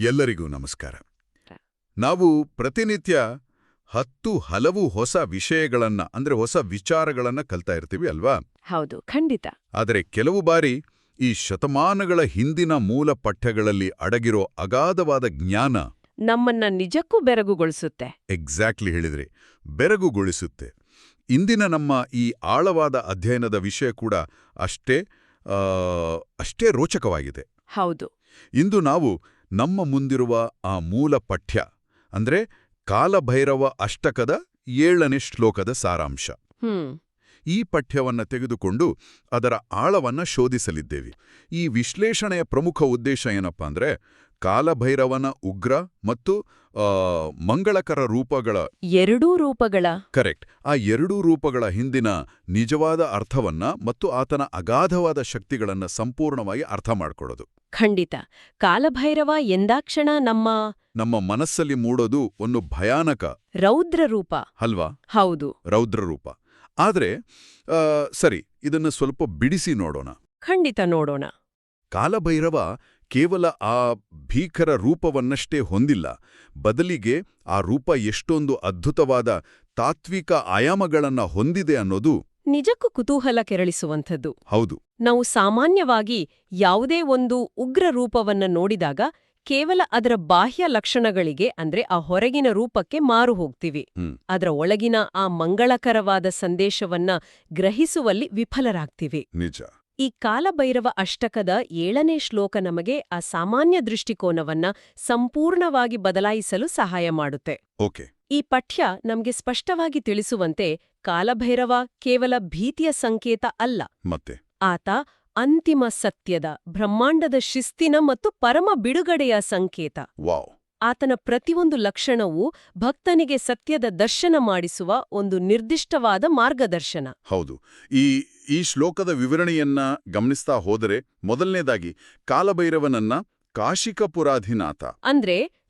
ಎಲ್ಲರಿಗೂ ನಮಸ್ಕಾರ. ನಾವು ಪ್ರತಿನಿತ್ಯ ಹಲವು ಹೊಸ ವಿಷಯಗಳನ್ನ ಹೊಸ ವಿಚಾರಗಳನ್ನ ಕಲ್ತಾ ಇರ್ತೀವಿ ಅಲ್ವಾ? ಹೌದು, ಖಂಡಿತ. ಆದರೆ ಕೆಲವು ಬಾರಿ ಈ ಶತಮಾನಗಳ ಹಿಂದಿನ ಮೂಲ ಪಠ್ಯಗಳಲ್ಲಿ ಅಡಗಿರೋ ಅಗಾಧವಾದ ಜ್ಞಾನ ನಮ್ಮನ್ನ ನಿಜಕ್ಕೂ ಬೆರಗುಗೊಳಿಸುತ್ತೆ. ಎಕ್ಸಾಕ್ಟ್ಲಿ ಹೇಳಿದ್ರಿ, ಬೆರಗುಗೊಳಿಸುತ್ತೆ. ಇಂದಿನ ನಮ್ಮ ಈ ಆಳವಾದ ಅಧ್ಯಯನದ ವಿಷಯ ಕೂಡ ಅಷ್ಟೇ ರೋಚಕವಾಗಿದೆ. ಹೌದು. ಇಂದು ನಾವು ನಮ್ಮ ಮುಂದಿರುವ ಆ ಮೂಲ ಪಠ್ಯ ಕಾಲಭೈರವ ಅಷ್ಟಕದ 7ನೇ ಶ್ಲೋಕದ ಸಾರಾಂಶ. ಈ ಪಠ್ಯವನ್ನ ತೆಗೆದುಕೊಂಡು ಅದರ ಆಳವನ್ನ ಶೋಧಿಸಲಿದ್ದೇವೆ. ಈ ವಿಶ್ಲೇಷಣೆಯ ಪ್ರಮುಖ ಉದ್ದೇಶ ಏನಪ್ಪಾ ಕಾಲಭೈರವನ ಉಗ್ರ ಮತ್ತು ಮಂಗಳಕರ ರೂಪಗಳ ಕರೆಕ್ಟ್, ಆ ಎರಡೂ ರೂಪಗಳ ಹಿಂದಿನ ನಿಜವಾದ ಅರ್ಥವನ್ನ ಮತ್ತು ಆತನ ಅಗಾಧವಾದ ಶಕ್ತಿಗಳನ್ನ ಸಂಪೂರ್ಣವಾಗಿ ಅರ್ಥ ಮಾಡ್ಕೊಳ್ಳೋದು. ಖಂಡಿತ. ಕಾಲಭೈರವ ಎಂದಾಕ್ಷಣ ನಮ್ಮ ಮನಸ್ಸಲ್ಲಿ ಮೂಡೋದು ಒಂದು ಭಯಾನಕ ರೌದ್ರ ರೂಪ ಅಲ್ವಾ? ಹೌದು, ರೌದ್ರ ರೂಪ. ಆದ್ರೆ ಸರಿ, ಇದನ್ನು ಸ್ವಲ್ಪ ಬಿಡಿಸಿ ನೋಡೋಣ. ಖಂಡಿತ ನೋಡೋಣ. ಕಾಲಭೈರವ ಕೇವಲ ಆ ಭೀಕರ ರೂಪವನ್ನಷ್ಟೇ ಹೊಂದಿಲ್ಲ, ಬದಲಿಗೆ ಆ ರೂಪ ಎಷ್ಟೊಂದು ಅದ್ಭುತವಾದ ತಾತ್ವಿಕ ಆಯಾಮಗಳನ್ನ ಹೊಂದಿದೆ ಅನ್ನೋದು ನಿಜಕ್ಕೂ ಕುತೂಹಲ ಕೆರಳಿಸುವಂಥದ್ದು. ಹೌದು. ನಾವು ಸಾಮಾನ್ಯವಾಗಿ ಯಾವುದೇ ಒಂದು ಉಗ್ರ ರೂಪವನ್ನ ನೋಡಿದಾಗ ಕೇವಲ ಅದರ ಬಾಹ್ಯ ಲಕ್ಷಣಗಳಿಗೆ ಆ ಹೊರಗಿನ ರೂಪಕ್ಕೆ ಮಾರು ಹೋಗ್ತೀವಿ. ಅದರ ಒಳಗಿನ ಆ ಮಂಗಳಕರವಾದ ಸಂದೇಶವನ್ನ ಗ್ರಹಿಸುವಲ್ಲಿ ವಿಫಲರಾಗ್ತೀವಿ. ನಿಜ. ಈ ಕಾಲಭೈರವ ಅಷ್ಟಕದ 7ನೇ ಶ್ಲೋಕ ನಮಗೆ ಆ ಸಾಮಾನ್ಯ ದೃಷ್ಟಿಕೋನವನ್ನ ಸಂಪೂರ್ಣವಾಗಿ ಬದಲಾಯಿಸಲು ಸಹಾಯ ಮಾಡುತ್ತೆ. ಓಕೆ. ಈ ಪಠ್ಯ ನಮ್ಗೆ ಸ್ಪಷ್ಟವಾಗಿ ತಿಳಿಸುವಂತೆ ಕಾಲಭೈರವ ಕೇವಲ ಭೀತಿಯ ಸಂಕೇತ ಅಲ್ಲ, ಮತ್ತೆ ಆತ ಅಂತಿಮ ಸತ್ಯದ, ಬ್ರಹ್ಮಾಂಡದ ಶಿಸ್ತಿನ ಮತ್ತು ಪರಮ ಬಿಡುಗಡೆಯ ಸಂಕೇತ. ವಾವ್. ಆತನ ಪ್ರತಿಯೊಂದು ಲಕ್ಷಣವೂ ಭಕ್ತನಿಗೆ ಸತ್ಯದ ದರ್ಶನ ಮಾಡಿಸುವ ಒಂದು ನಿರ್ದಿಷ್ಟವಾದ ಮಾರ್ಗದರ್ಶನ. ಹೌದು. ಈ ಶ್ಲೋಕದ ವಿವರಣೆಯನ್ನ ಗಮನಿಸ್ತಾ ಹೋದರೆ, ಮೊದಲನೇದಾಗಿ ಕಾಲಭೈರವನನ್ನ ಕಾಶಿಕಪುರಾಧಿನಾಥ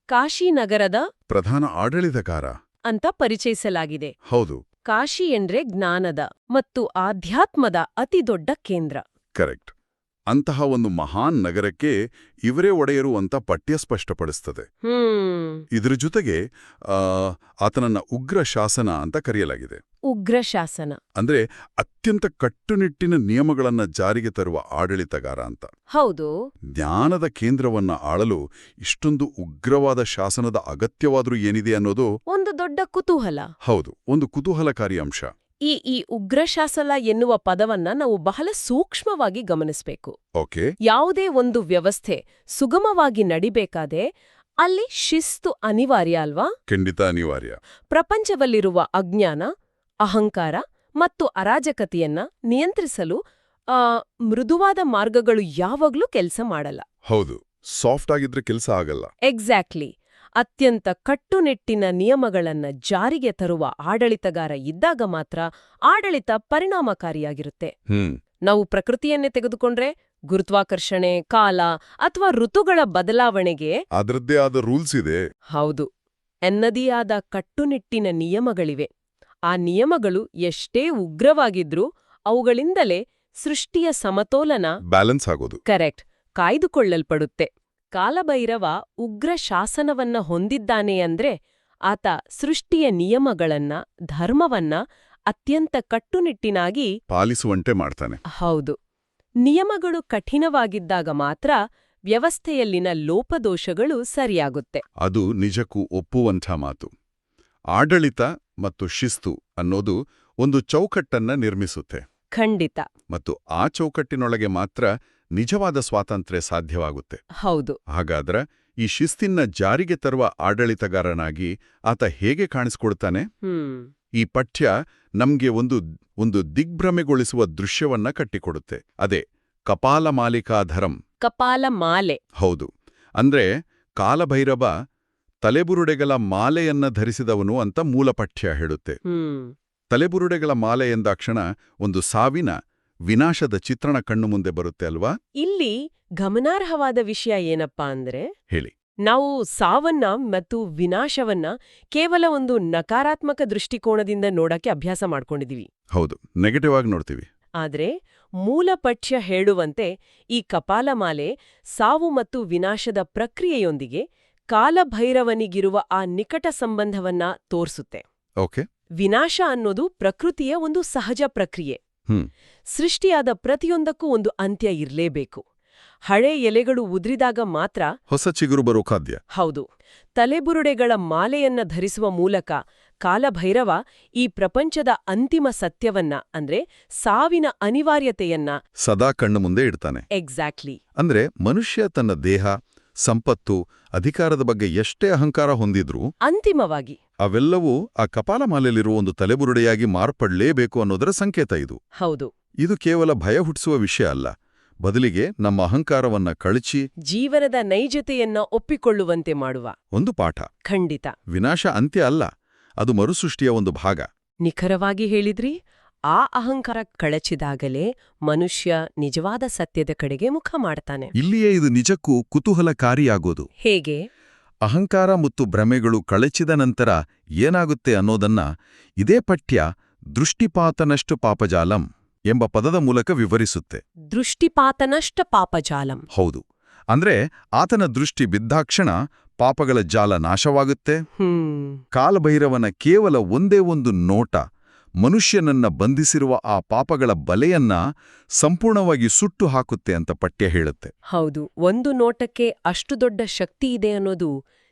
ಕಾಶಿನಗರದ ಪ್ರಧಾನ ಆಡಳಿತಗಾರ ಅಂತ ಪರಿಚಯಿಸಲಾಗಿದೆ. ಹೌದು. ಕಾಶಿ ಎಂದ್ರೆ ಜ್ಞಾನದ ಮತ್ತು ಆಧ್ಯಾತ್ಮದ ಅತಿದೊಡ್ಡ ಕೇಂದ್ರ. ಕರೆಕ್ಟ್. ಅಂತಹ ಒಂದು ಮಹಾನ್ ನಗರಕ್ಕೆ ಇವರೇ ಒಡೆಯರು ಅಂತ ಪಠ್ಯ ಸ್ಪಷ್ಟಪಡಿಸ್ತದೆ. ಇದರ ಜೊತೆಗೆ ಆತನನ್ನ ಉಗ್ರ ಶಾಸನ ಅಂತ ಕರೆಯಲಾಗಿದೆ. ಉಗ್ರ ಶಾಸನ ಅತ್ಯಂತ ಕಟ್ಟುನಿಟ್ಟಿನ ನಿಯಮಗಳನ್ನ ಜಾರಿಗೆ ತರುವ ಆಡಳಿತಗಾರ ಅಂತ. ಹೌದು. ಜ್ಞಾನದ ಕೇಂದ್ರವನ್ನ ಆಳಲು ಇಷ್ಟೊಂದು ಉಗ್ರವಾದ ಶಾಸನದ ಅಗತ್ಯವಾದ್ರೂ ಏನಿದೆ ಅನ್ನೋದು ಒಂದು ದೊಡ್ಡ ಕುತೂಹಲ. ಹೌದು, ಒಂದು ಕುತೂಹಲಕಾರಿ ಅಂಶ. ಈ ಉಗ್ರಶಾಸನ ಎನ್ನುವ ಪದವನ್ನ ನಾವು ಬಹಳ ಸೂಕ್ಷ್ಮವಾಗಿ ಗಮನಿಸಬೇಕು. ಓಕೆ. ಯಾವುದೇ ಒಂದು ವ್ಯವಸ್ಥೆ ಸುಗಮವಾಗಿ ನಡಿಬೇಕಾದೆ ಅಲ್ಲಿ ಶಿಸ್ತು ಅನಿವಾರ್ಯ ಅಲ್ವಾ? ಖಂಡಿತ ಅನಿವಾರ್ಯ. ಪ್ರಪಂಚದಲ್ಲಿರುವ ಅಜ್ಞಾನ, ಅಹಂಕಾರ ಮತ್ತು ಅರಾಜಕತೆಯನ್ನ ನಿಯಂತ್ರಿಸಲು ಮೃದುವಾದ ಮಾರ್ಗಗಳು ಯಾವಾಗ್ಲೂ ಕೆಲಸ ಮಾಡಲ್ಲ. ಹೌದು, ಸಾಫ್ಟ್ ಆಗಿದ್ರೆ ಕೆಲಸ ಆಗಲ್ಲ. ಎಕ್ಸಾಕ್ಟ್ಲಿ. ಅತ್ಯಂತ ಕಟ್ಟುನಿಟ್ಟಿನ ನಿಯಮಗಳನ್ನ ಜಾರಿಗೆ ತರುವ ಆಡಳಿತಗಾರ ಇದ್ದಾಗ ಮಾತ್ರ ಆಡಳಿತ ಪರಿಣಾಮಕಾರಿಯಾಗಿರುತ್ತೆ. ನಾವು ಪ್ರಕೃತಿಯನ್ನೇ ತೆಗೆದುಕೊಂಡ್ರೆ ಗುರುತ್ವಾಕರ್ಷಣೆ, ಕಾಲ ಅಥವಾ ಋತುಗಳ ಬದಲಾವಣೆಗೆ ಅದರದ್ದೇ ಆದ ರೂಲ್ಸ್ ಇದೆ. ಹೌದು, ಎನ್ನದೇ ಆದ ಕಟ್ಟುನಿಟ್ಟಿನ ನಿಯಮಗಳಿವೆ. ಆ ನಿಯಮಗಳು ಎಷ್ಟೇ ಉಗ್ರವಾಗಿದ್ರೂ ಅವುಗಳಿಂದಲೇ ಸೃಷ್ಟಿಯ ಸಮತೋಲನ ಬ್ಯಾಲೆನ್ಸ್ ಆಗೋದು. ಕರೆಕ್ಟ್, ಕಾಯ್ದುಕೊಳ್ಳಲ್ಪಡುತ್ತೆ. ಕಾಲಭೈರವ ಉಗ್ರ ಶಾಸನವನ್ನ ಹೊಂದಿದ್ದಾನೆ ಆತ ಸೃಷ್ಟಿಯ ನಿಯಮಗಳನ್ನ, ಧರ್ಮವನ್ನ ಅತ್ಯಂತ ಕಟ್ಟುನಿಟ್ಟಿನಾಗಿ ಪಾಲಿಸುವಂತೆ ಮಾಡ್ತಾನೆ. ಹೌದು. ನಿಯಮಗಳು ಕಠಿಣವಾಗಿದ್ದಾಗ ಮಾತ್ರ ವ್ಯವಸ್ಥೆಯಲ್ಲಿನ ಲೋಪದೋಷಗಳು ಸರಿಯಾಗುತ್ತೆ. ಅದು ನಿಜಕ್ಕೂ ಒಪ್ಪುವಂಥ ಮಾತು. ಆಡಳಿತ ಮತ್ತು ಶಿಸ್ತು ಅನ್ನೋದು ಒಂದು ಚೌಕಟ್ಟನ್ನ ನಿರ್ಮಿಸುತ್ತೆ. ಖಂಡಿತ. ಮತ್ತು ಆ ಚೌಕಟ್ಟಿನೊಳಗೆ ಮಾತ್ರ ನಿಜವಾದ ಸ್ವಾತಂತ್ರ್ಯ ಸಾಧ್ಯವಾಗುತ್ತೆ. ಹೌದು. ಹಾಗಾದ್ರೆ ಈ ಶಿಸ್ತಿನ ಜಾರಿಗೆ ತರುವ ಆಡಳಿತಗಾರನಾಗಿ ಆತ ಹೇಗೆ ಕಾಣಿಸ್ಕೊಳ್ತಾನೆ? ಈ ಪಠ್ಯ ನಮ್ಗೆ ಒಂದು ದಿಗ್ಭ್ರಮೆಗೊಳಿಸುವ ದೃಶ್ಯವನ್ನ ಕಟ್ಟಿಕೊಡುತ್ತೆ. ಅದೇ ಕಪಾಲಮಾಲಿಕಾಧರಂ. ಕಪಾಲಮಾಲೆ. ಹೌದು. ಕಾಲಭೈರವ ತಲೆಬುರುಡೆಗಳ ಮಾಲೆಯನ್ನ ಧರಿಸಿದವನು ಅಂತ ಮೂಲ ಪಠ್ಯ ಹೇಳುತ್ತೆ. ತಲೆಬುರುಡೆಗಳ ಮಾಲೆ ಎಂದಾಕ್ಷಣ ಒಂದು ಸಾವಿನ, ವಿನಾಶದ ಚಿತ್ರಣ ಕಣ್ಣು ಮುಂದೆ ಬರುತ್ತೆ ಅಲ್ವಾ? ಇಲ್ಲಿ ಗಮನಾರ್ಹವಾದ ವಿಷಯ ಏನಪ್ಪಾ ಹೇಳಿ. ನಾವು ಸಾವನ್ನ ಮತ್ತು ವಿನಾಶವನ್ನ ಕೇವಲ ಒಂದು ನಕಾರಾತ್ಮಕ ದೃಷ್ಟಿಕೋನದಿಂದ ನೋಡಕ್ಕೆ ಅಭ್ಯಾಸ ಮಾಡ್ಕೊಂಡಿದೀವಿ. ಹೌದು, ನೆಗೆಟಿವ್ ಆಗಿ ನೋಡ್ತೀವಿ. ಆದ್ರೆ ಮೂಲ ಪಠ್ಯ ಹೇಳುವಂತೆ ಈ ಕಪಾಲಮಾಲೆ ಸಾವು ಮತ್ತು ವಿನಾಶದ ಪ್ರಕ್ರಿಯೆಯೊಂದಿಗೆ ಕಾಲಭೈರವನಿಗಿರುವ ಆ ನಿಕಟ ಸಂಬಂಧವನ್ನ ತೋರ್ಸುತ್ತೆ. ಓಕೆ. ವಿನಾಶ ಅನ್ನೋದು ಪ್ರಕೃತಿಯ ಒಂದು ಸಹಜ ಪ್ರಕ್ರಿಯೆ. ಸೃಷ್ಟಿಯಾದ ಪ್ರತಿಯೊಂದಕ್ಕೂ ಒಂದು ಅಂತ್ಯ ಇರ್ಲೇಬೇಕು. ಹಳೆ ಎಲೆಗಳು ಉದ್ರಿದಾಗ ಮಾತ್ರ ಹೊಸ ಚಿಗುರು ಬರೋ ಖಾದ್ಯ. ಹೌದು. ತಲೆಬುರುಡೆಗಳ ಮಾಲೆಯನ್ನ ಧರಿಸುವ ಮೂಲಕ ಕಾಲಭೈರವ ಈ ಪ್ರಪಂಚದ ಅಂತಿಮ ಸತ್ಯವನ್ನ ಅಂದ್ರೆ ಸಾವಿನ ಅನಿವಾರ್ಯತೆಯನ್ನ ಸದಾ ಕಣ್ಣು ಮುಂದೆ ಇಡ್ತಾನೆ. ಎಕ್ಸಾಕ್ಟ್ಲಿ. ಅಂದ್ರೆ ಮನುಷ್ಯ ತನ್ನ ದೇಹ, ಸಂಪತ್ತು, ಅಧಿಕಾರದ ಬಗ್ಗೆ ಎಷ್ಟೇ ಅಹಂಕಾರ ಹೊಂದಿದ್ರೂ ಅಂತಿಮವಾಗಿ ಅವೆಲ್ಲವೂ ಆ ಕಪಾಲಮಾಲೆಯಲ್ಲಿರುವ ಒಂದು ತಲೆಬುರುಡೆಯಾಗಿ ಮಾರ್ಪಡಲೇಬೇಕು ಅನ್ನೋದರ ಸಂಕೇತ ಇದು. ಹೌದು. ಇದು ಕೇವಲ ಭಯ ಹುಟ್ಟಿಸುವ ವಿಷಯ ಅಲ್ಲ, ಬದಲಿಗೆ ನಮ್ಮ ಅಹಂಕಾರವನ್ನ ಕಳಚಿ ಜೀವನದ ನೈಜತೆಯನ್ನ ಒಪ್ಪಿಕೊಳ್ಳುವಂತೆ ಮಾಡುವ ಒಂದು ಪಾಠ. ಖಂಡಿತ. ವಿನಾಶ ಅಂತ್ಯ ಅಲ್ಲ, ಅದು ಮರುಸೃಷ್ಟಿಯ ಒಂದು ಭಾಗ. ನಿಖರವಾಗಿ ಹೇಳಿದ್ರಿ. ಆ ಅಹಂಕಾರ ಕಳಚಿದಾಗಲೇ ಮನುಷ್ಯ ನಿಜವಾದ ಸತ್ಯದ ಕಡೆಗೆ ಮುಖ ಮಾಡ್ತಾನೆ. ಇಲ್ಲಿಯೇ ಇದು ನಿಜಕ್ಕೂ ಕುತೂಹಲಕಾರಿಯಾಗೋದು. ಹೇಗೆ? ಅಹಂಕಾರ ಮತ್ತು ಭ್ರಮೆಗಳು ಕಳಚಿದ ನಂತರ ಏನಾಗುತ್ತೆ ಅನ್ನೋದನ್ನ ಇದೇ ಪಠ್ಯ ದೃಷ್ಟಿಪಾತನಷ್ಟು ಪಾಪಜಾಲಂ ಎಂಬ ಪದದ ಮೂಲಕ ವಿವರಿಸುತ್ತೆ. ದೃಷ್ಟಿಪಾತನಷ್ಟ ಪಾಪಜಾಲಂ. ಹೌದು. ಅಂದ್ರೆ ಆತನ ದೃಷ್ಟಿ ಬಿದ್ದಾಕ್ಷಣ ಪಾಪಗಳ ಜಾಲ ನಾಶವಾಗುತ್ತೆ. ಕಾಲಭೈರವನ ಕೇವಲ ಒಂದೇ ಒಂದು ನೋಟ ಮನುಷ್ಯನನ್ನ ಬಂಧಿಸಿರುವ ಆ ಪಾಪಗಳ ಬಲೆಯನ್ನ ಸಂಪೂರ್ಣವಾಗಿ ಸುಟ್ಟು ಹಾಕುತ್ತೆ ಅಂತ ಪಠ್ಯ ಹೇಳುತ್ತೆ. ಹೌದು. ಒಂದು ನೋಟಕ್ಕೆ ಅಷ್ಟು ದೊಡ್ಡ ಶಕ್ತಿ ಇದೆ ಅನ್ನೋದು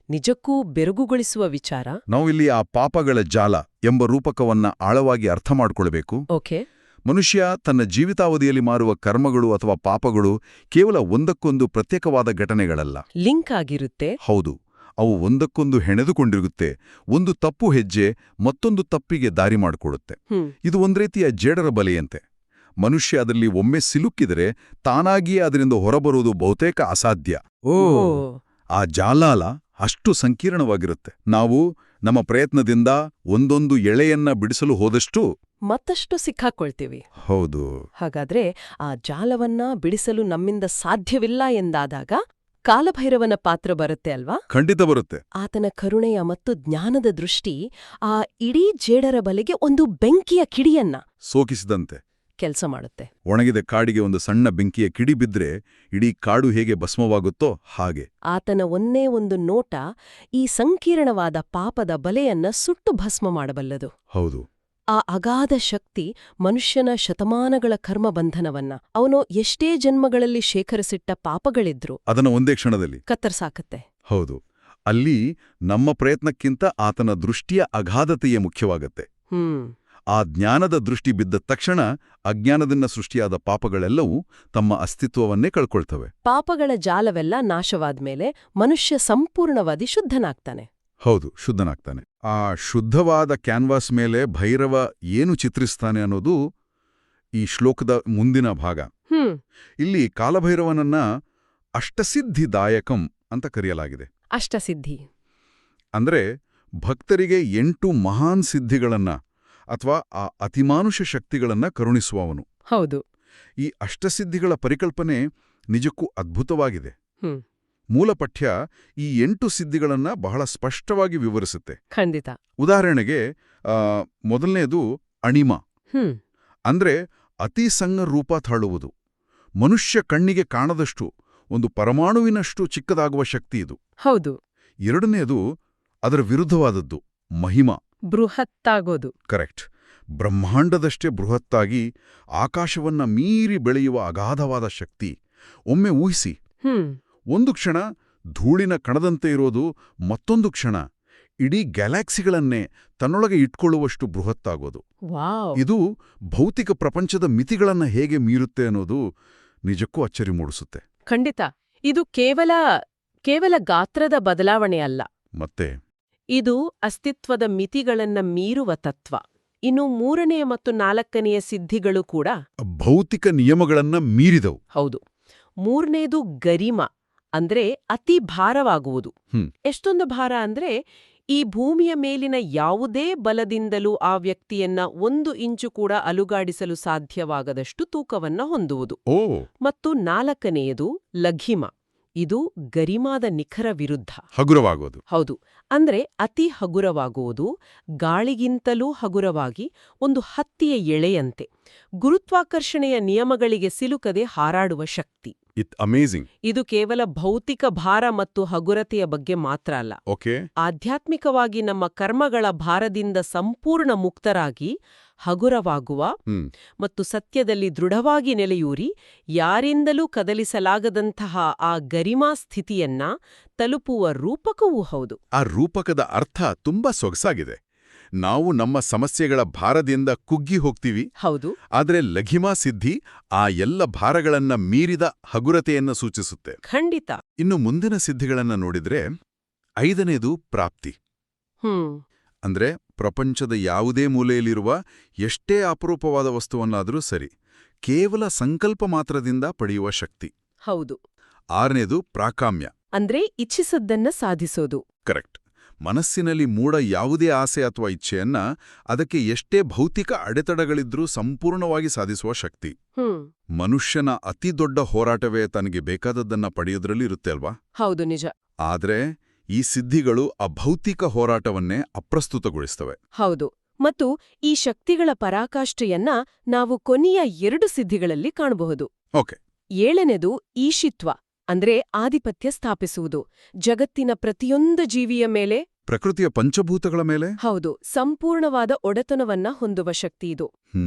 ನಿಜಕ್ಕೂ ಬೆರಗುಗೊಳಿಸುವ ವಿಚಾರ. ನಾವಿಲ್ಲಿ ಆ ಪಾಪಗಳ ಜಾಲ ಎಂಬ ರೂಪಕವನ್ನ ಆಳವಾಗಿ ಅರ್ಥ ಮಾಡ್ಕೊಳ್ಬೇಕು. ಓಕೆ. ಮನುಷ್ಯ ತನ್ನ ಜೀವಿತಾವಧಿಯಲ್ಲಿ ಮಾಡುವ ಕರ್ಮಗಳು ಅಥವಾ ಪಾಪಗಳು ಕೇವಲ ಒಂದಕ್ಕೊಂದು ಪ್ರತ್ಯೇಕವಾದ ಘಟನೆಗಳಲ್ಲ, ಲಿಂಕ್ ಆಗಿರುತ್ತೆ. ಹೌದು, ಅವು ಒಂದಕ್ಕೊಂದು ಹೆಣೆದುಕೊಂಡಿರುತ್ತೆ. ಒಂದು ತಪ್ಪು ಹೆಜ್ಜೆ ಮತ್ತೊಂದು ತಪ್ಪಿಗೆ ದಾರಿ ಮಾಡಿಕೊಡುತ್ತೆ. ಇದು ಒಂದ್ ರೀತಿಯ ಜೇಡರ ಬಲೆಯಂತೆ. ಮನುಷ್ಯ ಅದರಲ್ಲಿ ಒಮ್ಮೆ ಸಿಲುಕಿದರೆ ತಾನಾಗಿಯೇ ಅದರಿಂದ ಹೊರಬರುವುದು ಬಹುತೇಕ ಅಸಾಧ್ಯ. ಆ ಜಾಲಾಲ ಅಷ್ಟು ಸಂಕೀರ್ಣವಾಗಿರುತ್ತೆ. ನಾವು ನಮ್ಮ ಪ್ರಯತ್ನದಿಂದ ಒಂದೊಂದು ಎಳೆಯನ್ನ ಬಿಡಿಸಲು ಹೋದಷ್ಟು ಮತ್ತಷ್ಟು ಸಿಕ್ಕಾಕೊಳ್ತೀವಿ. ಹೌದು. ಹಾಗಾದ್ರೆ ಆ ಜಾಲವನ್ನ ಬಿಡಿಸಲು ನಮ್ಮಿಂದ ಸಾಧ್ಯವಿಲ್ಲ ಎಂದಾದಾಗ ಕಾಲಭೈರವನ ಪಾತ್ರ ಬರುತ್ತೆ ಅಲ್ವಾ? ಖಂಡಿತ ಬರುತ್ತೆ. ಆತನ ಕರುಣೆಯ ಮತ್ತು ಜ್ಞಾನದ ದೃಷ್ಟಿ ಆ ಇಡೀ ಜೇಡರ ಬಲೆಗೆ ಒಂದು ಬೆಂಕಿಯ ಕಿಡಿಯನ್ನ ಸೋಕಿಸಿದಂತೆ ಕೆಲಸ ಮಾಡುತ್ತೆ. ಒಣಗಿದ ಕಾಡಿಗೆ ಒಂದು ಸಣ್ಣ ಬೆಂಕಿಯ ಕಿಡಿ ಬಿದ್ರೆ ಇಡೀ ಕಾಡು ಹೇಗೆ ಭಸ್ಮವಾಗುತ್ತೋ ಹಾಗೆ ಆತನ ಒಂದೇ ಒಂದು ನೋಟ ಈ ಸಂಕೀರ್ಣವಾದ ಪಾಪದ ಬಲೆಯನ್ನ ಸುಟ್ಟು ಭಸ್ಮ ಮಾಡಬಲ್ಲದು. ಹೌದು. ಆ ಅಗಾಧ ಶಕ್ತಿ ಮನುಷ್ಯನ ಶತಮಾನಗಳ ಕರ್ಮಬಂಧನವನ್ನ, ಅವನು ಎಷ್ಟೇ ಜನ್ಮಗಳಲ್ಲಿ ಶೇಖರಿಸಿಟ್ಟ ಪಾಪಗಳಿದ್ರು ಅದನ್ನ ಒಂದೇ ಕ್ಷಣದಲ್ಲಿ ಕತ್ತರಿಸಾಕತ್ತೆ. ಹೌದು. ಅಲ್ಲಿ ನಮ್ಮ ಪ್ರಯತ್ನಕ್ಕಿಂತ ಆತನ ದೃಷ್ಟಿಯ ಅಗಾಧತೆಯೇ ಮುಖ್ಯವಾಗತ್ತೆ. ಆ ಜ್ಞಾನದ ದೃಷ್ಟಿ ಬಿದ್ದ ತಕ್ಷಣ ಅಜ್ಞಾನದಿಂದ ಸೃಷ್ಟಿಯಾದ ಪಾಪಗಳೆಲ್ಲವೂ ತಮ್ಮ ಅಸ್ತಿತ್ವವನ್ನೇ ಕಳ್ಕೊಳ್ತವೆ. ಪಾಪಗಳ ಜಾಲವೆಲ್ಲ ನಾಶವಾದ್ಮೇಲೆ ಮನುಷ್ಯ ಸಂಪೂರ್ಣವಾದಿ ಶುದ್ಧನಾಗ್ತಾನೆ. ಹೌದು, ಶುದ್ಧನಾಗ್ತಾನೆ. ಆ ಶುದ್ಧವಾದ ಕ್ಯಾನ್ವಾಸ್ ಮೇಲೆ ಭೈರವ ಏನು ಚಿತ್ರಿಸ್ತಾನೆ ಅನ್ನೋದು ಈ ಶ್ಲೋಕದ ಮುಂದಿನ ಭಾಗ. ಇಲ್ಲಿ ಕಾಲಭೈರವನನ್ನ ಅಷ್ಟಸಿದ್ಧಿದಾಯಕಂ ಅಂತ ಕರೆಯಲಾಗಿದೆ. ಅಷ್ಟಸಿದ್ಧಿ ಅಂದ್ರೆ ಭಕ್ತರಿಗೆ 8 ಮಹಾನ್ ಸಿದ್ಧಿಗಳನ್ನ ಅಥವಾ ಆ ಅತಿಮಾನುಷ ಶಕ್ತಿಗಳನ್ನ ಕರುಣಿಸುವವನು. ಹೌದು. ಈ ಅಷ್ಟಸಿದ್ಧಿಗಳ ಪರಿಕಲ್ಪನೆ ನಿಜಕ್ಕೂ ಅದ್ಭುತವಾಗಿದೆ. ಮೂಲಪಠ್ಯ ಈ 8 ಸಿದ್ಧಿಗಳನ್ನ ಬಹಳ ಸ್ಪಷ್ಟವಾಗಿ ವಿವರಿಸುತ್ತೆ. ಖಂಡಿತ. ಉದಾಹರಣೆಗೆ ಮೊದಲನೇದು ಅಣಿಮ. ಅಂದ್ರೆ ಅತಿ ಸಣ್ಣ ರೂಪ ತಾಳುವುದು. ಮನುಷ್ಯ ಕಣ್ಣಿಗೆ ಕಾಣದಷ್ಟು ಒಂದು ಪರಮಾಣುವಿನಷ್ಟು ಚಿಕ್ಕದಾಗುವ ಶಕ್ತಿ ಇದು. ಹೌದು. ಎರಡನೇದು ಅದರ ವಿರುದ್ಧವಾದದ್ದು ಮಹಿಮ. ಬೃಹತ್ತಾಗೋದು. ಕರೆಕ್ಟ್. ಬ್ರಹ್ಮಾಂಡದಷ್ಟೇ ಬೃಹತ್ತಾಗಿ ಆಕಾಶವನ್ನ ಮೀರಿ ಬೆಳೆಯುವ ಅಗಾಧವಾದ ಶಕ್ತಿ. ಒಮ್ಮೆ ಊಹಿಸಿ, ಒಂದು ಕ್ಷಣ ಧೂಳಿನ ಕಣದಂತೆ ಇರೋದು ಮತ್ತೊಂದು ಕ್ಷಣ ಇಡೀ ಗ್ಯಾಲಾಕ್ಸಿಗಳನ್ನೇ ತನ್ನೊಳಗೆ ಇಟ್ಕೊಳ್ಳುವಷ್ಟು ಬೃಹತ್ತಾಗೋದು. ಇದು ಭೌತಿಕ ಪ್ರಪಂಚದ ಮಿತಿಗಳನ್ನ ಹೇಗೆ ಮೀರುತ್ತೆ ಅನ್ನೋದು ನಿಜಕ್ಕೂ ಅಚ್ಚರಿ ಮೂಡಿಸುತ್ತೆ. ಖಂಡಿತ. ಇದು ಕೇವಲ ಗಾತ್ರದ ಬದಲಾವಣೆ ಅಲ್ಲ, ಮತ್ತೆ ಇದು ಅಸ್ತಿತ್ವದ ಮಿತಿಗಳನ್ನ ಮೀರುವ ತತ್ವ. ಇನ್ನು 3ನೇ ಮತ್ತು 4ನೆಯ ಸಿದ್ಧಿಗಳು ಕೂಡ ಭೌತಿಕ ನಿಯಮಗಳನ್ನ ಮೀರಿದವು. ಹೌದು. 3ನೇದು ಗರಿಮ, ಅಂದ್ರೆ ಅತಿ ಭಾರವಾಗುವುದು. ಎಷ್ಟೊಂದು ಭಾರ ಅಂದ್ರೆ ಈ ಭೂಮಿಯ ಮೇಲಿನ ಯಾವುದೇ ಬಲದಿಂದಲೂ ಆ ವ್ಯಕ್ತಿಯನ್ನ 1 ಇಂಚು ಕೂಡ ಅಲುಗಾಡಿಸಲು ಸಾಧ್ಯವಾಗದಷ್ಟು ತೂಕವನ್ನ ಹೊಂದುವುದು. ಮತ್ತು 4ನೆಯದು ಲಘಿಮ. ಇದು ಗರಿಮಾದ ನಿಖರ ವಿರುದ್ಧ. ಹಗುರವಾಗುವುದು. ಹೌದು. ಅಂದ್ರೆ ಅತಿ ಹಗುರವಾಗುವುದು, ಗಾಳಿಗಿಂತಲೂ ಹಗುರವಾಗಿ ಒಂದು ಹತ್ತಿಯ ಎಳೆಯಂತೆ ಗುರುತ್ವಾಕರ್ಷಣೆಯ ನಿಯಮಗಳಿಗೆ ಸಿಲುಕದೆ ಹಾರಾಡುವ ಶಕ್ತಿ. It amazing. ಇದು ಕೇವಲ ಭೌತಿಕ ಭಾರ ಮತ್ತು ಹಗುರತೆಯ ಬಗ್ಗೆ ಮಾತ್ರ ಅಲ್ಲ. ಓಕೆ. ಆಧ್ಯಾತ್ಮಿಕವಾಗಿ ನಮ್ಮ ಕರ್ಮಗಳ ಭಾರದಿಂದ ಸಂಪೂರ್ಣ ಮುಕ್ತರಾಗಿ ಹಗುರವಾಗುವ ಮತ್ತು ಸತ್ಯದಲ್ಲಿ ದೃಢವಾಗಿ ನೆಲೆಯೂರಿ ಯಾರಿಂದಲೂ ಕದಲಿಸಲಾಗದಂತಹ ಆ ಗರಿಮಾ ಸ್ಥಿತಿಯನ್ನ ತಲುಪುವ ರೂಪಕವೂ ಹೌದು. ಆ ರೂಪಕದ ಅರ್ಥ ತುಂಬಾ ಸೊಗಸಾಗಿದೆ. ನಾವು ನಮ್ಮ ಸಮಸ್ಯೆಗಳ ಭಾರದಿಂದ ಕುಗ್ಗಿ ಹೋಗ್ತೀವಿ. ಹೌದು. ಆದರೆ ಲಘಿಮಾ ಸಿದ್ಧಿ ಆ ಎಲ್ಲ ಭಾರಗಳನ್ನ ಮೀರಿದ ಹಗುರತೆಯನ್ನು ಸೂಚಿಸುತ್ತೆ. ಖಂಡಿತ. ಇನ್ನು ಮುಂದಿನ ಸಿದ್ಧಿಗಳನ್ನ ನೋಡಿದ್ರೆ 5ನೇದು ಪ್ರಾಪ್ತಿ. ಅಂದ್ರೆ ಪ್ರಪಂಚದ ಯಾವುದೇ ಮೂಲೆಯಲ್ಲಿರುವ ಎಷ್ಟೇ ಅಪರೂಪವಾದ ವಸ್ತುವನ್ನಾದರೂ ಸರಿ, ಕೇವಲ ಸಂಕಲ್ಪ ಮಾತ್ರದಿಂದ ಪಡೆಯುವ ಶಕ್ತಿ. ಹೌದು. 6ನೇದು ಪ್ರಾಕಾಮ್ಯ. ಅಂದ್ರೆ ಇಚ್ಛಿಸದ್ದನ್ನ ಸಾಧಿಸೋದು. ಕರೆಕ್ಟ್. ಮನಸ್ಸಿನಲ್ಲಿ ಮೂಡ ಯಾವುದೇ ಆಸೆ ಅಥವಾ ಇಚ್ಛೆಯನ್ನ ಅದಕ್ಕೆ ಎಷ್ಟೇ ಭೌತಿಕ ಅಡೆತಡೆಗಳಿದ್ರೂ ಸಂಪೂರ್ಣವಾಗಿ ಸಾಧಿಸುವ ಶಕ್ತಿ. ಮನುಷ್ಯನ ಅತಿ ದೊಡ್ಡ ಹೋರಾಟವೇ ತನಗೆ ಬೇಕಾದದ್ದನ್ನ ಪಡೆಯೋದ್ರಲ್ಲಿ ಇರುತ್ತೆ ಅಲ್ವಾ? ಹೌದು, ನಿಜ. ಆದ್ರೆ ಈ ಸಿದ್ಧಿಗಳು ಅಭೌತಿಕ ಹೋರಾಟವನ್ನೇ ಅಪ್ರಸ್ತುತಗೊಳಿಸ್ತವೆ. ಹೌದು. ಮತ್ತು ಈ ಶಕ್ತಿಗಳ ಪರಾಕಾಷ್ಠೆಯನ್ನ ನಾವು ಕೊನೆಯ 2 ಸಿದ್ಧಿಗಳಲ್ಲಿ ಕಾಣಬಹುದು. ಓಕೆ. 7ನೇದು ಈಶಿತ್ವ, ಅಂದ್ರೆ ಆಧಿಪತ್ಯ ಸ್ಥಾಪಿಸುವುದು. ಜಗತ್ತಿನ ಪ್ರತಿಯೊಂದು ಜೀವಿಯ ಮೇಲೆ, ಪ್ರಕೃತಿಯ ಪಂಚಭೂತಗಳ ಮೇಲೆ, ಹೌದು, ಸಂಪೂರ್ಣವಾದ ಒಡೆತನವನ್ನ ಹೊಂದುವ ಶಕ್ತಿ ಇದು.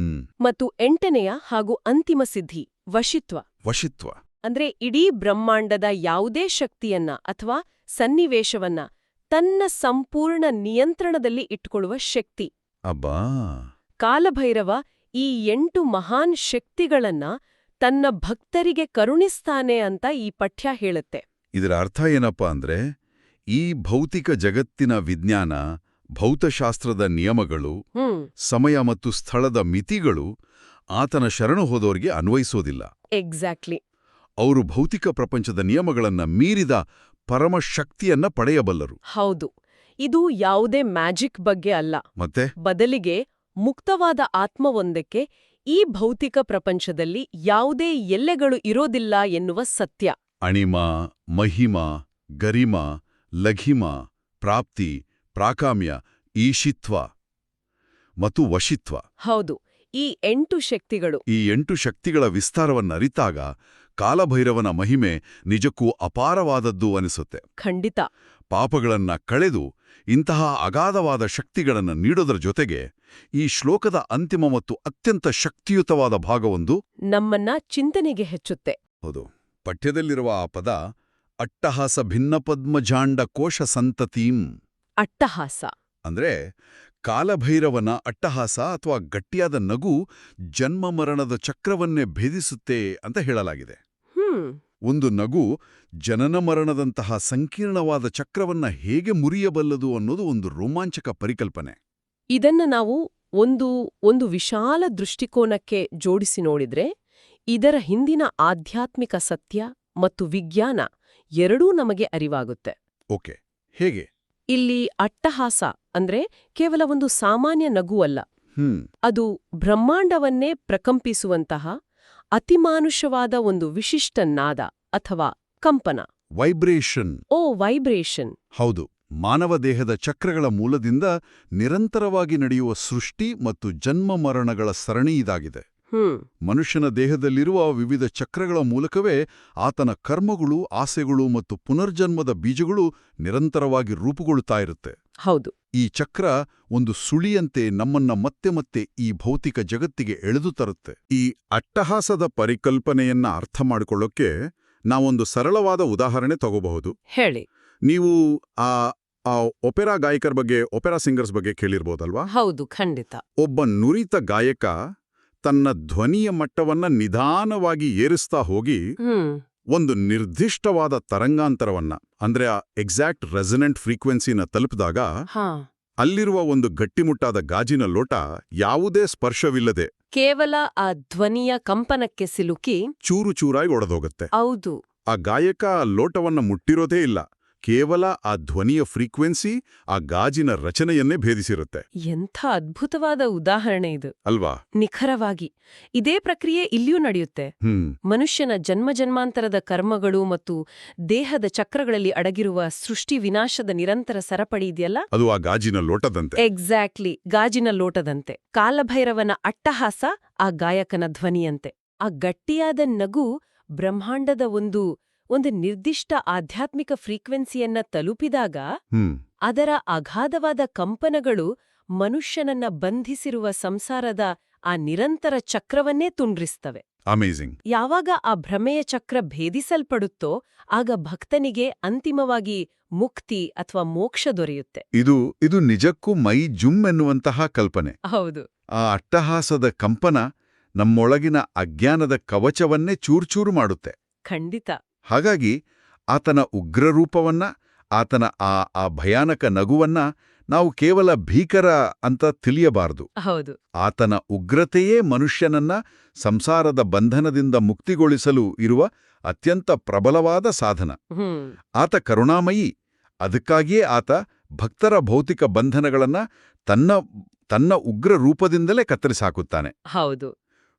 ಮತ್ತು 8ನೆಯ ಹಾಗೂ ಅಂತಿಮ ಸಿದ್ಧಿ ವಶಿತ್ವ. ವಶಿತ್ವ ಅಂದ್ರೆ ಇಡೀ ಬ್ರಹ್ಮಾಂಡದ ಯಾವುದೇ ಶಕ್ತಿಯನ್ನ ಅಥವಾ ಸನ್ನಿವೇಶವನ್ನ ತನ್ನ ಸಂಪೂರ್ಣ ನಿಯಂತ್ರಣದಲ್ಲಿ ಇಟ್ಕೊಳ್ಳುವ ಶಕ್ತಿ. ಅಬ್ಬಾ. ಕಾಲಭೈರವ ಈ 8 ಮಹಾನ್ ಶಕ್ತಿಗಳನ್ನ ತನ್ನ ಭಕ್ತರಿಗೆ ಕರುಣಿಸ್ತಾನೆ ಅಂತ ಈ ಪಠ್ಯ ಹೇಳುತ್ತೆ. ಇದರ ಅರ್ಥ ಏನಪ್ಪಾ ಅಂದ್ರೆ, ಈ ಭೌತಿಕ ಜಗತ್ತಿನ ವಿಜ್ಞಾನ, ಭೌತಶಾಸ್ತ್ರದ ನಿಯಮಗಳು, ಸಮಯ ಮತ್ತು ಸ್ಥಳದ ಮಿತಿಗಳು ಆತನ ಶರಣು ಹೋದೋರಿಗೆ ಅನ್ವಯಿಸೋದಿಲ್ಲ. ಎಕ್ಸಾಕ್ಟ್ಲಿ. ಅವರು ಭೌತಿಕ ಪ್ರಪಂಚದ ನಿಯಮಗಳನ್ನ ಮೀರಿದ ಪರಮಶಕ್ತಿಯನ್ನ ಪಡೆಯಬಲ್ಲರು. ಹೌದು. ಇದು ಯಾವುದೇ ಮ್ಯಾಜಿಕ್ ಬಗ್ಗೆ ಅಲ್ಲ. ಮತ್ತೆ ಬದಲಿಗೆ ಮುಕ್ತವಾದ ಆತ್ಮವೊಂದಕ್ಕೆ ಈ ಭೌತಿಕ ಪ್ರಪಂಚದಲ್ಲಿ ಯಾವುದೇ ಎಲ್ಲೆಗಳು ಇರೋದಿಲ್ಲ ಎನ್ನುವ ಸತ್ಯ. ಅಣಿಮ, ಮಹಿಮ, ಗರಿಮ, ಲಘಿಮ, ಪ್ರಾಪ್ತಿ, ಪ್ರಾಕಾಮ್ಯ, ಈಶಿತ್ವ ಮತ್ತು ವಶಿತ್ವ. ಹೌದು. ಈ 8 ಶಕ್ತಿಗಳು, ಈ 8 ಶಕ್ತಿಗಳ ವಿಸ್ತಾರವನ್ನರಿತಾಗ ಕಾಲಭೈರವನ ಮಹಿಮೆ ನಿಜಕ್ಕೂ ಅಪಾರವಾದದ್ದು ಅನಿಸುತ್ತೆ. ಖಂಡಿತ. ಪಾಪಗಳನ್ನ ಕಳೆದು ಇಂತಹ ಅಗಾಧವಾದ ಶಕ್ತಿಗಳನ್ನು ನೀಡೋದರ ಜೊತೆಗೆ ಈ ಶ್ಲೋಕದ ಅಂತಿಮ ಮತ್ತು ಅತ್ಯಂತ ಶಕ್ತಿಯುತವಾದ ಭಾಗವೊಂದು ನಮ್ಮನ್ನ ಚಿಂತನೆಗೆ ಹೆಚ್ಚುತ್ತೆ. ಹೌದು. ಪಠ್ಯದಲ್ಲಿರುವ ಆ ಪದ ಅಟ್ಟಹಾಸ ಭಿನ್ನಪದ್ಮಜಾಂಡ ಕೋಶ ಸಂತತೀಂ. ಅಟ್ಟಹಾಸ ಅಂದ್ರೆ ಕಾಲಭೈರವನ ಅಟ್ಟಹಾಸ ಅಥವಾ ಗಟ್ಟಿಯಾದ ನಗು ಜನ್ಮ ಮರಣದ ಚಕ್ರವನ್ನೇ ಭೇದಿಸುತ್ತೆ ಅಂತ ಹೇಳಲಾಗಿದೆ. ಒಂದು ನಗು ಜನನ ಮರಣದಂತಹ ಸಂಕೀರ್ಣವಾದ ಚಕ್ರವನ್ನ ಹೇಗೆ ಮುರಿಯಬಲ್ಲದು ಅನ್ನೋದು ಒಂದು ರೋಮಾಂಚಕ ಪರಿಕಲ್ಪನೆ. ಇದನ್ನ ನಾವು ಒಂದು ವಿಶಾಲ ದೃಷ್ಟಿಕೋನಕ್ಕೆ ಜೋಡಿಸಿ ನೋಡಿದ್ರೆ ಇದರ ಹಿಂದಿನ ಆಧ್ಯಾತ್ಮಿಕ ಸತ್ಯ ಮತ್ತು ವಿಜ್ಞಾನ ಎರಡೂ ನಮಗೆ ಅರಿವಾಗುತ್ತೆ. ಓಕೆ, ಹೇಗೆ? ಇಲ್ಲಿ ಅಟ್ಟಹಾಸ ಅಂದ್ರೆ ಕೇವಲ ಒಂದು ಸಾಮಾನ್ಯ ನಗು ಅಲ್ಲ. ಅದು ಬ್ರಹ್ಮಾಂಡವನ್ನೇ ಪ್ರಕಂಪಿಸುವಂತಹ ಅತಿಮಾನುಷವಾದ ಒಂದು ವಿಶಿಷ್ಟ ನಾದ ಅಥವಾ ಕಂಪನ. ವೈಬ್ರೇಷನ್. ವೈಬ್ರೇಷನ್. ಹೌದು. ಮಾನವ ದೇಹದ ಚಕ್ರಗಳ ಮೂಲದಿಂದ ನಿರಂತರವಾಗಿ ನಡೆಯುವ ಸೃಷ್ಟಿ ಮತ್ತು ಜನ್ಮ ಮರಣಗಳ ಸರಣಿ ಇದಾಗಿದೆ. ಮನುಷ್ಯನ ದೇಹದಲ್ಲಿರುವ ವಿವಿಧ ಚಕ್ರಗಳ ಮೂಲಕವೇ ಆತನ ಕರ್ಮಗಳು, ಆಸೆಗಳು ಮತ್ತು ಪುನರ್ಜನ್ಮದ ಬೀಜಗಳು ನಿರಂತರವಾಗಿ ರೂಪುಗೊಳ್ಳುತ್ತಾ ಇರುತ್ತೆ. ಹೌದು. ಈ ಚಕ್ರ ಒಂದು ಸುಳಿಯಂತೆ ನಮ್ಮನ್ನ ಮತ್ತೆ ಮತ್ತೆ ಈ ಭೌತಿಕ ಜಗತ್ತಿಗೆ ಎಳೆದು ತರುತ್ತೆ. ಈ ಅಟ್ಟಹಾಸದ ಪರಿಕಲ್ಪನೆಯನ್ನ ಅರ್ಥ ಮಾಡಿಕೊಳ್ಳೋಕೆ ನಾವೊಂದು ಸರಳವಾದ ಉದಾಹರಣೆ ತಗೋಬಹುದು. ಹೇಳಿ. ನೀವು ಆ ಒಪೆರಾ ಗಾಯಕರ ಬಗ್ಗೆ, ಒಪೆರಾ ಸಿಂಗರ್ಸ್ ಬಗ್ಗೆ ಕೇಳಿರ್ಬೋದಲ್ವಾ? ಹೌದು, ಖಂಡಿತ. ಒಬ್ಬ ನುರಿತ ಗಾಯಕ ತನ್ನ ಧ್ವನಿಯ ಮಟ್ಟವನ್ನ ನಿಧಾನವಾಗಿ ಏರಿಸ್ತಾ ಹೋಗಿ ಒಂದು ನಿರ್ದಿಷ್ಟವಾದ ತರಂಗಾಂತರವನ್ನ, ಅಂದ್ರೆ ಆ ಎಕ್ಸಾಕ್ಟ್ ರೆಸನೆಂಟ್ ಫ್ರೀಕ್ವೆನ್ಸಿನ ತಲುಪಿದಾಗ ಅಲ್ಲಿರುವ ಒಂದು ಗಟ್ಟಿಮುಟ್ಟಾದ ಗಾಜಿನ ಲೋಟ ಯಾವುದೇ ಸ್ಪರ್ಶವಿಲ್ಲದೆ ಕೇವಲ ಆ ಧ್ವನಿಯ ಕಂಪನಕ್ಕೆ ಸಿಲುಕಿ ಚೂರು ಚೂರಾಗಿ ಒಡೆದೋಗುತ್ತೆ. ಹೌದು. ಆ ಗಾಯಕ ಆ ಲೋಟವನ್ನ ಮುಟ್ಟಿರೋದೇ ಇಲ್ಲ. ಕೇವಲ ಆ ಧ್ವನಿಯ ಫ್ರೀಕ್ವೆನ್ಸಿ ಆ ಗಾಜಿನ ರಚನೆಯನ್ನೇ ಭೇದಿಸಿರುತ್ತೆ. ಎಂಥ ಅದ್ಭುತವಾದ ಉದಾಹರಣೆ ಇದು ಅಲ್ವಾ? ನಿಖರವಾಗಿ ಇದೇ ಪ್ರಕ್ರಿಯೆ ಇಲ್ಲಿಯೂ ನಡೆಯುತ್ತೆ. ಮನುಷ್ಯನ ಜನ್ಮಾಂತರದ ಕರ್ಮಗಳು ಮತ್ತು ದೇಹದ ಚಕ್ರಗಳಲ್ಲಿ ಅಡಗಿರುವ ಸೃಷ್ಟಿ ವಿನಾಶದ ನಿರಂತರ ಸರಪಳಿ ಇದೆಯಲ್ಲ, ಅದು ಆ ಗಾಜಿನ ಲೋಟದಂತೆ. ಎಕ್ಸಾಕ್ಟ್ಲಿ, ಗಾಜಿನ ಲೋಟದಂತೆ. ಕಾಲಭೈರವನ ಅಟ್ಟಹಾಸ ಆ ಗಾಯಕನ ಧ್ವನಿಯಂತೆ. ಆ ಗಟ್ಟಿಯಾದ ನಗು ಬ್ರಹ್ಮಾಂಡದ ಒಂದು ನಿರ್ದಿಷ್ಟ ಆಧ್ಯಾತ್ಮಿಕ ಫ್ರೀಕ್ವೆನ್ಸಿಯನ್ನ ತಲುಪಿದಾಗ ಅದರ ಅಗಾಧವಾದ ಕಂಪನಗಳು ಮನುಷ್ಯನನ್ನ ಬಂಧಿಸಿರುವ ಸಂಸಾರದ ಆ ನಿರಂತರ ಚಕ್ರವನ್ನೇ ತುಂಡ್ರಿಸ್ತವೆ. ಅಮೇಜಿಂಗ್. ಯಾವಾಗ ಆ ಭ್ರಮೆಯ ಚಕ್ರ ಭೇದಿಸಲ್ಪಡುತ್ತೋ ಆಗ ಭಕ್ತನಿಗೆ ಅಂತಿಮವಾಗಿ ಮುಕ್ತಿ ಅಥವಾ ಮೋಕ್ಷ ದೊರೆಯುತ್ತೆ. ಇದು ನಿಜಕ್ಕೂ ಮೈ ಜುಮ್ ಎನ್ನುವಂತಹ ಕಲ್ಪನೆ. ಹೌದು. ಆ ಅಟ್ಟಹಾಸದ ಕಂಪನ ನಮ್ಮೊಳಗಿನ ಅಜ್ಞಾನದ ಕವಚವನ್ನೇ ಚೂರ್ಚೂರು ಮಾಡುತ್ತೆ. ಖಂಡಿತ. ಹಾಗಾಗಿ ಆತನ ಉಗ್ರರೂಪವನ್ನ, ಆತನ ಆ ಭಯಾನಕ ನಗುವನ್ನ ನಾವು ಕೇವಲ ಭೀಕರ ಅಂತ ತಿಳಿಯಬಾರದು. ಹೌದು. ಆತನ ಉಗ್ರತೆಯೇ ಮನುಷ್ಯನನ್ನ ಸಂಸಾರದ ಬಂಧನದಿಂದ ಮುಕ್ತಿಗೊಳಿಸಲು ಇರುವ ಅತ್ಯಂತ ಪ್ರಬಲವಾದ ಸಾಧನ. ಆತ ಕರುಣಾಮಯಿ. ಅದಕ್ಕಾಗಿಯೇ ಆತ ಭಕ್ತರ ಭೌತಿಕ ಬಂಧನಗಳನ್ನ ತನ್ನ ಉಗ್ರ ರೂಪದಿಂದಲೇ ಕತ್ತರಿಸಾಕುತ್ತಾನೆ. ಹೌದು.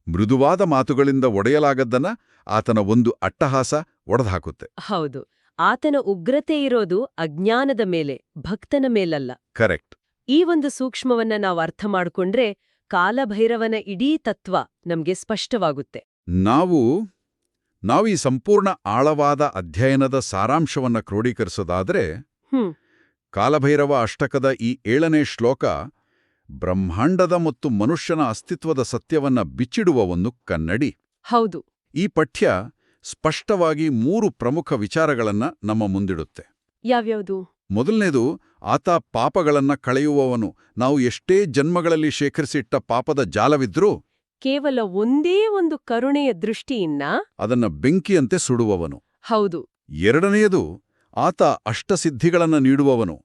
ಮೃದುವಾದ ಮಾತುಗಳಿಂದ ಒಡೆಯಲಾಗದ್ದನ್ನ ಆತನ ಒಂದು ಅಟ್ಟಹಾಸ ಒಡೆದುಹಾಕುತ್ತೆ. ಹೌದು. ಆತನ ಉಗ್ರತೆ ಇರೋದು ಅಜ್ಞಾನದ ಮೇಲೆ, ಭಕ್ತನ ಮೇಲಲ್ಲ. ಕರೆಕ್ಟ್. ಈ ಒಂದು ಸೂಕ್ಷ್ಮವನ್ನ ನಾವು ಅರ್ಥ ಮಾಡ್ಕೊಂಡ್ರೆ ಕಾಲಭೈರವನ ಇಡೀ ತತ್ವ ನಮ್ಗೆ ಸ್ಪಷ್ಟವಾಗುತ್ತೆ. ನಾವು ಈ ಸಂಪೂರ್ಣ ಆಳವಾದ ಅಧ್ಯಯನದ ಸಾರಾಂಶವನ್ನ ಕ್ರೋಢೀಕರಿಸೋದಾದ್ರೆ, ಕಾಲಭೈರವ ಅಷ್ಟಕದ ಈ 7ನೇ ಶ್ಲೋಕ ಬ್ರಹ್ಮಾಂಡದ ಮತ್ತು ಮನುಷ್ಯನ ಅಸ್ತಿತ್ವದ ಸತ್ಯವನ್ನ ಬಿಚ್ಚಿಡುವ ಒಂದು ಕನ್ನಡಿ. ಹೌದು. ಈ ಪಠ್ಯ ಸ್ಪಷ್ಟವಾಗಿ 3 ಪ್ರಮುಖ ವಿಚಾರಗಳನ್ನ ನಮ್ಮ ಮುಂದಿಡುತ್ತೆ. ಯಾವ್ಯಾವುದು? ಮೊದಲನೇದು, ಆತ ಪಾಪಗಳನ್ನ ಕಳೆಯುವವನು. ನಾವು ಎಷ್ಟೇ ಜನ್ಮಗಳಲ್ಲಿ ಶೇಖರಿಸಿಟ್ಟ ಪಾಪದ ಜಾಲವಿದ್ರೂ ಕೇವಲ ಒಂದೇ ಒಂದು ಕರುಣೆಯ ದೃಷ್ಟಿಯಿಂದ ಅದನ್ನ ಬೆಂಕಿಯಂತೆ ಸುಡುವವನು. ಹೌದು. ಎರಡನೆಯದು, ಆತ ಅಷ್ಟಸಿದ್ಧಿಗಳನ್ನ ನೀಡುವವನು.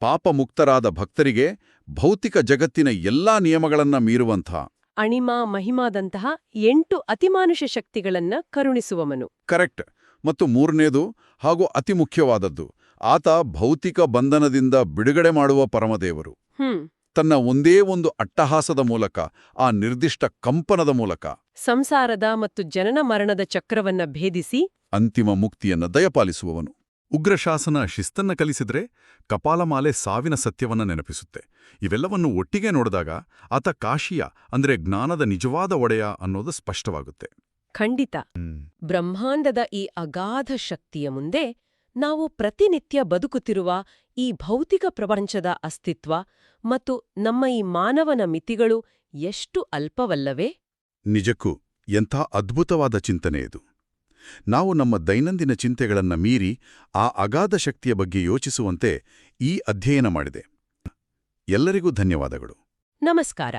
ಪಾಪ ಮುಕ್ತರಾದ ಭಕ್ತರಿಗೆ ಭೌತಿಕ ಜಗತ್ತಿನ ಎಲ್ಲಾ ನಿಯಮಗಳನ್ನ ಮೀರುವಂಥ ಅಣಿಮ ಮಹಿಮಾದಂತಹ 8 ಅತಿಮಾನುಷ ಶಕ್ತಿಗಳನ್ನ ಕರುಣಿಸುವವನು. ಕರೆಕ್ಟ್. ಮತ್ತು ಮೂರನೇದು, ಹಾಗೂ ಅತಿ ಮುಖ್ಯವಾದದ್ದು, ಆತ ಭೌತಿಕ ಬಂಧನದಿಂದ ಬಿಡುಗಡೆ ಮಾಡುವ ಪರಮದೇವರು. ತನ್ನ ಒಂದೇ ಒಂದು ಅಟ್ಟಹಾಸದ ಮೂಲಕ, ಆ ನಿರ್ದಿಷ್ಟ ಕಂಪನದ ಮೂಲಕ ಸಂಸಾರದ ಮತ್ತು ಜನನ ಮರಣದ ಚಕ್ರವನ್ನ ಭೇದಿಸಿ ಅಂತಿಮ ಮುಕ್ತಿಯನ್ನ ದಯಪಾಲಿಸುವವನು. ಉಗ್ರಶಾಸನ ಶಿಸ್ತನ್ನ ಕಲಿಸಿದ್ರೆ, ಕಪಾಲಮಾಲೆ ಸಾವಿನ ಸತ್ಯವನ್ನ ನೆನಪಿಸುತ್ತೆ. ಇವೆಲ್ಲವನ್ನು ಒಟ್ಟಿಗೆ ನೋಡಿದಾಗ ಆತ ಕಾಶಿಯ ಅಂದ್ರೆ ಜ್ಞಾನದ ನಿಜವಾದ ಒಡೆಯ ಅನ್ನೋದು ಸ್ಪಷ್ಟವಾಗುತ್ತೆ. ಖಂಡಿತ. ಬ್ರಹ್ಮಾಂಡದ ಈ ಅಗಾಧ ಶಕ್ತಿಯ ಮುಂದೆ ನಾವು ಪ್ರತಿನಿತ್ಯ ಬದುಕುತ್ತಿರುವ ಈ ಭೌತಿಕ ಪ್ರಪಂಚದ ಅಸ್ತಿತ್ವ ಮತ್ತು ನಮ್ಮ ಈ ಮಾನವನ ಮಿತಿಗಳು ಎಷ್ಟು ಅಲ್ಪವಲ್ಲವೇ? ನಿಜಕ್ಕೂ ಎಂಥ ಅದ್ಭುತವಾದ ಚಿಂತನೆ ಇದು. ನಾವು ನಮ್ಮ ದೈನಂದಿನ ಚಿಂತೆಗಳನ್ನ ಮೀರಿ ಆ ಅಗಾಧ ಶಕ್ತಿಯ ಬಗ್ಗೆ ಯೋಚಿಸುವಂತೆ ಈ ಅಧ್ಯಯನ ಮಾಡಿದೆ. ಎಲ್ಲರಿಗೂ ಧನ್ಯವಾದಗಳು. ನಮಸ್ಕಾರ.